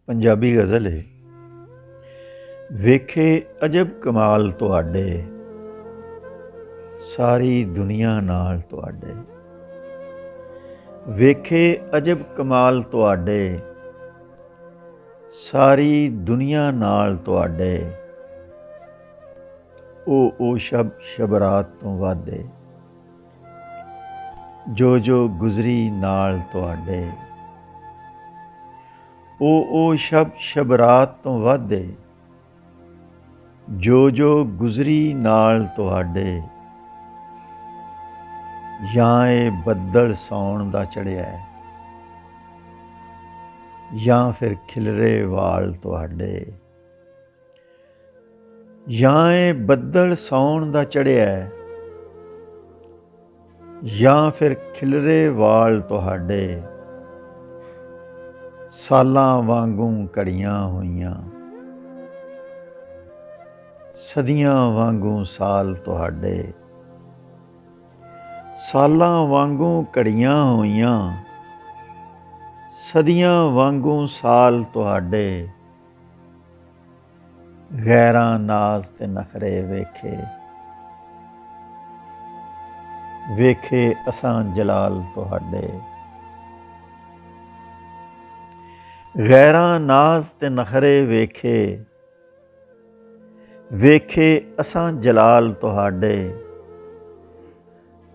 पंजाबी गज़ल है। वेखे अजब कमाल तुहाडे, सारी दुनिया नाल तुहाडे। वेखे अजब कमाल तुहाडे, सारी दुनिया नाल तुहाडे। ओ शब शबरात तो वादे, जो गुजरी नाल तुहाडे। ओ शब शबरात तो वादे, जो गुजरी नाल तुहाडे। ਜਾਂ ਇਹ ਬੱਦਲ ਸੌਣ ਦਾ ਚੜਿਆ ਹੈ, ਜਾਂ ਫਿਰ ਖਿਲਰੇ ਵਾਲ ਤੁਹਾਡੇ। ਜਾਂ ਇਹ ਬੱਦਲ ਸੌਣ ਦਾ ਚੜਿਆ ਹੈ, ਜਾਂ ਫਿਰ ਖਿਲਰੇ ਵਾਲ ਤੁਹਾਡੇ। ਸਾਲਾਂ ਵਾਂਗੂ ਘੜੀਆਂ ਹੋਈਆਂ, ਸਦੀਆਂ ਵਾਂਗੂ ਸਾਲ ਤੁਹਾਡੇ। ਸਾਲਾਂ ਵਾਂਗੂ ਘੜੀਆਂ ਹੋਈਆਂ, ਸਦੀਆਂ ਵਾਂਗੂ ਸਾਲ ਤੁਹਾਡੇ। ਗੈਰਾਂ ਨਾਜ਼ ਤੇ ਨਖਰੇ ਵੇਖੇ, ਵੇਖੇ ਅਸਾਂ ਜਲਾਲ ਤੁਹਾਡੇ। ਗੈਰਾਂ ਨਾਜ਼ ਤੇ ਨਖਰੇ ਵੇਖੇ, ਵੇਖੇ ਅਸਾਂ ਜਲਾਲ ਤੁਹਾਡੇ।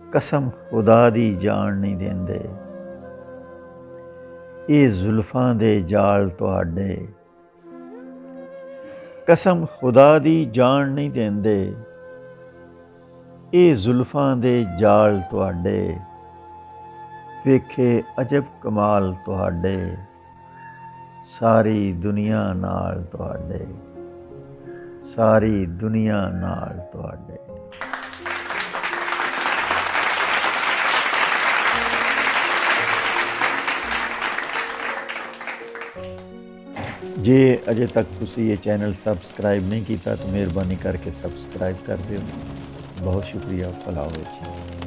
ਕਸਮ ਖੁਦਾ ਦੀ ਜਾਣ ਨਹੀਂ ਦਿੰਦੇ, ਇਹ ਜ਼ੁਲਫਾਂ ਦੇ ਜਾਲ ਤੁਹਾਡੇ। ਕਸਮ ਖੁਦਾ ਦੀ ਜਾਣ ਨਹੀਂ ਦਿੰਦੇ, ਇਹ ਜ਼ੁਲਫਾਂ ਦੇ ਜਾਲ ਤੁਹਾਡੇ। ਵੇਖੇ ਅਜਬ ਕਮਾਲ ਤੁਹਾਡੇ, ਸਾਰੀ ਦੁਨੀਆ ਨਾਲ ਤੁਹਾਡੇ। ਸਾਰੀ ਦੁਨੀਆ ਨਾਲ ਤੁਹਾਡੇ। ਜੇ ਅਜੇ ਤੱਕ ਤੁਸੀਂ ਇਹ ਚੈਨਲ ਸਬਸਕ੍ਰਾਈਬ ਨਹੀਂ ਕੀਤਾ ਤਾਂ ਮਿਹਰਬਾਨੀ ਕਰਕੇ ਸਬਸਕ੍ਰਾਈਬ ਕਰ ਦਿਓ। ਬਹੁਤ ਸ਼ੁਕਰੀਆ। ਭਲਾ ਹੋਵੇ ਜੀ।